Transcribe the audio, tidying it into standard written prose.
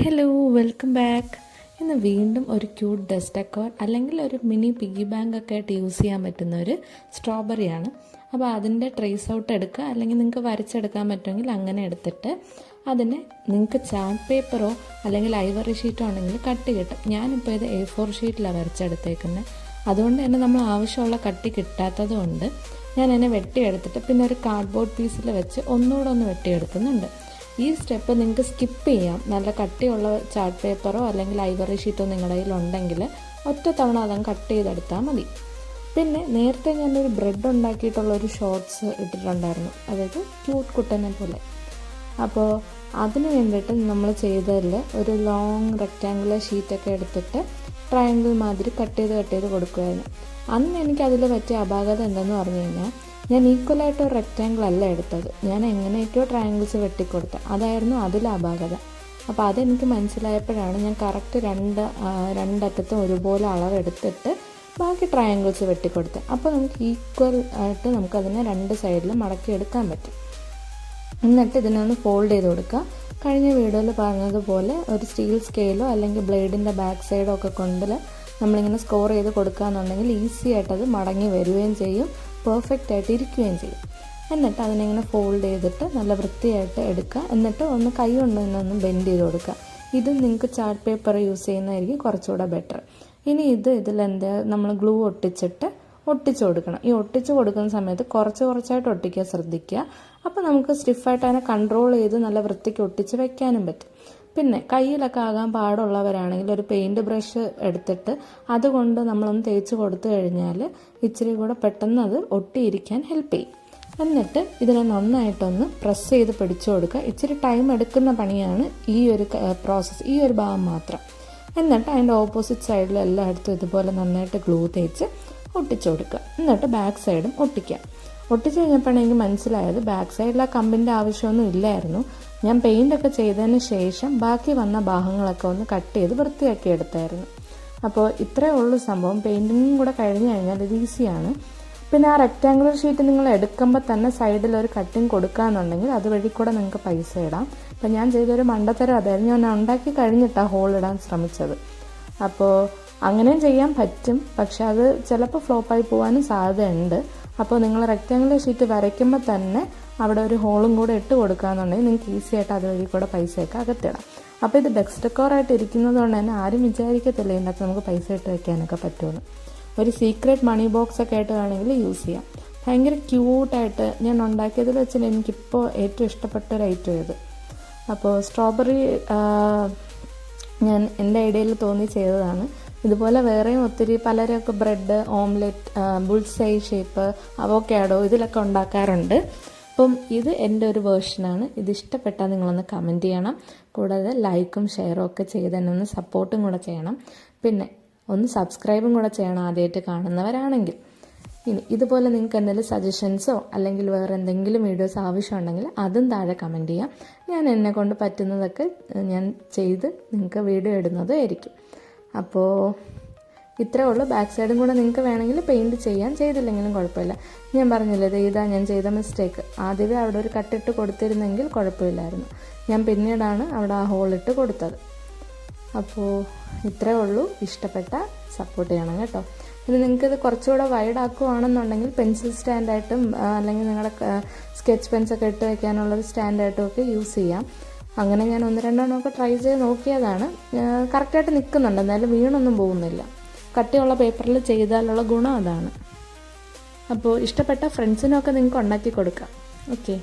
Hello, welcome back. ഇന്ന് വീണ്ടും ഒരു ക്യൂട്ട് ഡസ്റ്റ് ഡെക്കോർ അല്ലെങ്കിൽ ഒരു മിനി പിഗ്ഗി ബാങ്ക് ഒക്കെ ആയിട്ട് യൂസ് ചെയ്യാൻ പറ്റുന്ന ഒരു സ്ട്രോബെറിയാണ്. അപ്പോൾ അതിൻ്റെ ട്രേസ് ഔട്ട് എടുക്കുക, അല്ലെങ്കിൽ നിങ്ങൾക്ക് വരച്ചെടുക്കാൻ പറ്റുമെങ്കിൽ അങ്ങനെ എടുത്തിട്ട് അതിനെ നിങ്ങൾക്ക് ചാർട്ട് പേപ്പറോ അല്ലെങ്കിൽ ഐവറി ഷീറ്റോ ആണെങ്കിൽ കട്ടി കിട്ടും. ഞാനിപ്പോൾ ഇത് A4 ഷീറ്റിലാണ് വരച്ചെടുത്തേക്കുന്നത്. അതുകൊണ്ട് തന്നെ നമ്മൾ ആവശ്യമുള്ള കട്ടി കിട്ടാത്തത് കൊണ്ട് ഞാൻ എന്നെ വെട്ടിയെടുത്തിട്ട് പിന്നെ ഒരു കാർഡ്ബോർഡ് പീസിൽ വെച്ച് ഒന്നുകൂടെ ഒന്ന് വെട്ടിയെടുക്കുന്നുണ്ട്. ഈ സ്റ്റെപ്പ് നിങ്ങൾക്ക് സ്കിപ്പ് ചെയ്യാം. നല്ല കട്ടിയുള്ള ചാർട്ട് പേപ്പറോ അല്ലെങ്കിൽ ഐവറി ഷീറ്റോ നിങ്ങളുടെ കയ്യിലുണ്ടെങ്കിൽ ഒറ്റ തവണ അതങ്ങ് കട്ട് ചെയ്തെടുത്താൽ മതി. പിന്നെ നേരത്തെ ഞാനൊരു ബ്രെഡ് ഉണ്ടാക്കിയിട്ടുള്ളൊരു ഷോർട്സ് ഇട്ടിട്ടുണ്ടായിരുന്നു, അതായത് ക്യൂട്ട് കുട്ടനെ പോലെ. അപ്പോൾ അതിന് വേണ്ടിയിട്ട് നമ്മൾ ചെയ്തതിൽ ഒരു ലോങ് റെക്റ്റാങ്കുലർ ഷീറ്റൊക്കെ എടുത്തിട്ട് ട്രയാങ്കിൾ മാതിരി കട്ട് ചെയ്ത് കൊടുക്കുമായിരുന്നു. അന്ന് എനിക്കതിൽ പറ്റിയ അപാകത എന്തെന്ന് പറഞ്ഞു കഴിഞ്ഞാൽ, ഞാൻ ഈക്വലായിട്ട് ഒരു റെക്റ്റാങ്കിൾ അല്ല എടുത്തത്, ഞാൻ എങ്ങനെയൊക്കെയോ ട്രയാങ്കിൾസ് വെട്ടിക്കൊടുത്തത്, അതായിരുന്നു അതിലെ അപാകത. അപ്പോൾ അതെനിക്ക് മനസ്സിലായപ്പോഴാണ് ഞാൻ കറക്റ്റ് രണ്ടറ്റത്തും ഒരുപോലെ അളവെടുത്തിട്ട് ബാക്കി ട്രയാങ്കിൾസ് വെട്ടിക്കൊടുത്തത്. അപ്പോൾ നമുക്ക് ഈക്വൽ ആയിട്ട് നമുക്കതിനെ രണ്ട് സൈഡിലും മടക്കിയെടുക്കാൻ പറ്റും. എന്നിട്ട് ഇതിനൊന്ന് ഫോൾഡ് ചെയ്ത് കൊടുക്കുക. കഴിഞ്ഞ വീഡിയോയിൽ പറഞ്ഞതുപോലെ ഒരു സ്റ്റീൽ സ്കെയിലോ അല്ലെങ്കിൽ ബ്ലേഡിൻ്റെ ബാക്ക് സൈഡോ ഒക്കെ കൊണ്ട് നമ്മളിങ്ങനെ സ്കോർ ചെയ്ത് കൊടുക്കുകയെന്നുണ്ടെങ്കിൽ ഈസി ആയിട്ടത് മടങ്ങി വരികയും ചെയ്യും, പെർഫെക്റ്റ് ആയിട്ട് ഇരിക്കുകയും ചെയ്യും. എന്നിട്ട് അതിനിങ്ങനെ ഫോൾഡ് ചെയ്തിട്ട് നല്ല വൃത്തിയായിട്ട് എടുക്കുക. എന്നിട്ട് ഒന്ന് കൈ കൊണ്ട് തന്നെ ഒന്ന് ബെൻഡ് ചെയ്ത് കൊടുക്കുക. ഇത് നിങ്ങൾക്ക് ചാർട്ട് പേപ്പർ യൂസ് ചെയ്യുന്നതായിരിക്കും കുറച്ചുകൂടെ ബെറ്റർ. ഇനി ഇതിലെന്ത് നമ്മൾ ഗ്ലൂ ഒട്ടിച്ചു കൊടുക്കണം. ഈ ഒട്ടിച്ചു കൊടുക്കുന്ന സമയത്ത് കുറച്ചായിട്ട് ഒട്ടിക്കാൻ ശ്രദ്ധിക്കുക. അപ്പോൾ നമുക്ക് സ്റ്റിഫായിട്ട് അതിനെ കൺട്രോൾ ചെയ്ത് നല്ല വൃത്തിക്ക് ഒട്ടിച്ച് വെക്കാനും പറ്റും. പിന്നെ കയ്യിലൊക്കെ ആകാൻ പാടുള്ളവരാണെങ്കിൽ ഒരു പെയിൻറ് ബ്രഷ് എടുത്തിട്ട് അതുകൊണ്ട് നമ്മളൊന്ന് തേച്ച് കൊടുത്തു കഴിഞ്ഞാൽ ഇച്ചിരി കൂടെ പെട്ടെന്ന് അത് ഒട്ടിയിരിക്കാൻ ഹെൽപ്പ് ചെയ്യും. എന്നിട്ട് ഇതിനെ നന്നായിട്ടൊന്ന് പ്രസ് ചെയ്ത് പിടിച്ചു കൊടുക്കുക. ഇച്ചിരി ടൈം എടുക്കുന്ന പണിയാണ് ഈ ഒരു പ്രോസസ്സ്, ഈ ഒരു ഭാഗം മാത്രം. എന്നിട്ട് അതിൻ്റെ ഓപ്പോസിറ്റ് സൈഡിൽ എല്ലായിടത്തും ഇതുപോലെ നന്നായിട്ട് ഗ്ലൂ തേച്ച് ഒട്ടിച്ചു കൊടുക്കുക. എന്നിട്ട് ബാക്ക് സൈഡും ഒട്ടിക്കുക. ഒട്ടിച്ച് കഴിഞ്ഞപ്പോഴാണ് എനിക്ക് മനസ്സിലായത് ബാക്ക് സൈഡിൽ ആ കമ്പിൻ്റെ ആവശ്യമൊന്നും ഇല്ലായിരുന്നു. ഞാൻ പെയിൻ്റൊക്കെ ചെയ്തതിന് ശേഷം ബാക്കി വന്ന ഭാഗങ്ങളൊക്കെ ഒന്ന് കട്ട് ചെയ്ത് വൃത്തിയാക്കി എടുത്തായിരുന്നു. അപ്പോൾ ഇത്രയേ ഉള്ളൂ സംഭവം. പെയിൻറ്റിങ്ങും കൂടെ കഴിഞ്ഞ് കഴിഞ്ഞാൽ ഇത് ഈസിയാണ്. പിന്നെ ആ റെക്റ്റാങ്കുലർ ഷീറ്റ് നിങ്ങൾ എടുക്കുമ്പോൾ തന്നെ സൈഡിൽ ഒരു കട്ടിങ് കൊടുക്കുകയെന്നുണ്ടെങ്കിൽ അതുവഴി കൂടെ നിങ്ങൾക്ക് പൈസ ഇടാം. അപ്പം ഞാൻ ചെയ്തൊരു മണ്ടത്തരം അതായിരുന്നു, ഞാൻ ഉണ്ടാക്കി കഴിഞ്ഞിട്ടാണ് ഹോൾ ഇടാൻ ശ്രമിച്ചത്. അപ്പോൾ അങ്ങനെയും ചെയ്യാൻ പറ്റും, പക്ഷെ അത് ചിലപ്പോൾ ഫ്ലോപ്പായി പോകാനും സാധ്യതയുണ്ട്. അപ്പോൾ നിങ്ങൾ റെക്റ്റാങ്കുലർ ഷീറ്റ് വരയ്ക്കുമ്പോൾ തന്നെ അവിടെ ഒരു ഹോളും കൂടെ ഇട്ട് കൊടുക്കുകയെന്നുണ്ടെങ്കിൽ നിങ്ങൾക്ക് ഈസി ആയിട്ട് അതുവഴി കൂടെ പൈസയൊക്കെ അകത്തിടാം. അപ്പോൾ ഇത് ഡെസ്ക് ഡെക്കോറായിട്ട് ഇരിക്കുന്നത് കൊണ്ട് തന്നെ ആരും വിചാരിക്കത്തില്ല ഇതിനകത്ത് നമുക്ക് പൈസ ഇട്ട് വയ്ക്കാനൊക്കെ പറ്റുമെന്ന്. ഒരു സീക്രട്ട് മണി ബോക്സ് ഒക്കെ ആയിട്ട് വേണമെങ്കിൽ യൂസ് ചെയ്യാം. ഭയങ്കര ക്യൂട്ടായിട്ട് ഞാൻ ഉണ്ടാക്കിയതിൽ വെച്ചാൽ എനിക്കിപ്പോൾ ഏറ്റവും ഇഷ്ടപ്പെട്ട ഒരു ഐറ്റം ഇത്. അപ്പോൾ സ്ട്രോബെറി ഞാൻ എൻ്റെ ഐഡിയയിൽ തോന്നി ചെയ്തതാണ്. ഇതുപോലെ വേറെയും ഒത്തിരി പലരൊക്കെ bread, omelette, bullseye shape, avocado ഇതിലൊക്കെ ഉണ്ടാക്കാറുണ്ട്. അപ്പം ഇത് എൻ്റെ ഒരു വേർഷനാണ്. ഇത് ഇഷ്ടപ്പെട്ടാൽ നിങ്ങളൊന്ന് കമൻറ്റ് ചെയ്യണം. കൂടാതെ ലൈക്കും ഷെയറും ഒക്കെ ചെയ്ത് തന്നെ ഒന്ന് സപ്പോർട്ടും കൂടെ ചെയ്യണം. പിന്നെ ഒന്ന് സബ്സ്ക്രൈബും കൂടെ ചെയ്യണം ആദ്യമായിട്ട് കാണുന്നവരാണെങ്കിൽ. ഇനി ഇതുപോലെ നിങ്ങൾക്ക് എന്തെങ്കിലും സജഷൻസോ അല്ലെങ്കിൽ വേറെ എന്തെങ്കിലും വീഡിയോസ് ആവശ്യമുണ്ടെങ്കിൽ അതും താഴെ കമൻറ്റ് ചെയ്യാം. ഞാൻ എന്നെ കൊണ്ട് പറ്റുന്നതൊക്കെ ഞാൻ ചെയ്ത് നിങ്ങൾക്ക് വീഡിയോ ഇടുന്നതായിരിക്കും. അപ്പോൾ ഇത്രേ ഉള്ളൂ. ബാക്ക് സൈഡും കൂടെ നിങ്ങൾക്ക് വേണമെങ്കിൽ പെയിൻറ്റ് ചെയ്യാൻ, ചെയ്തില്ലെങ്കിലും കുഴപ്പമില്ല. ഞാൻ പറഞ്ഞില്ലേ, ഇതാ ഞാൻ ചെയ്ത മിസ്റ്റേക്ക്. ആദ്യമേ അവിടെ ഒരു കട്ടിട്ട് കൊടുത്തിരുന്നെങ്കിൽ കുഴപ്പമില്ലായിരുന്നു. ഞാൻ പിന്നീടാണ് അവിടെ ആ ഹോളിട്ട് കൊടുത്തത്. അപ്പോൾ ഇത്രേ ഉള്ളൂ. ഇഷ്ടപ്പെട്ട സപ്പോർട്ട് ചെയ്യണം കേട്ടോ. ഇനി നിങ്ങൾക്കിത് കുറച്ചുകൂടെ വൈഡ് ആക്കുകയാണെന്നുണ്ടെങ്കിൽ പെൻസിൽ സ്റ്റാൻഡായിട്ടും അല്ലെങ്കിൽ നിങ്ങളുടെ സ്കെച്ച് പെൻസൊക്കെ ഇട്ട് വയ്ക്കാനുള്ളൊരു സ്റ്റാൻഡായിട്ടും ഒക്കെ യൂസ് ചെയ്യാം. അങ്ങനെ ഞാൻ 1-2 ട്രൈ ചെയ്ത് നോക്കിയതാണ്. കറക്റ്റായിട്ട് നിൽക്കുന്നുണ്ട്, എന്നാലും വീണൊന്നും പോകുന്നില്ല. കട്ടിയുള്ള പേപ്പറിൽ ചെയ്താലുള്ള ഗുണം അതാണ്. അപ്പോൾ ഇഷ്ടപ്പെട്ട ഫ്രണ്ട്സിനൊക്കെ നിങ്ങൾക്ക് ഉണ്ടാക്കി കൊടുക്കാം. ഓക്കെ.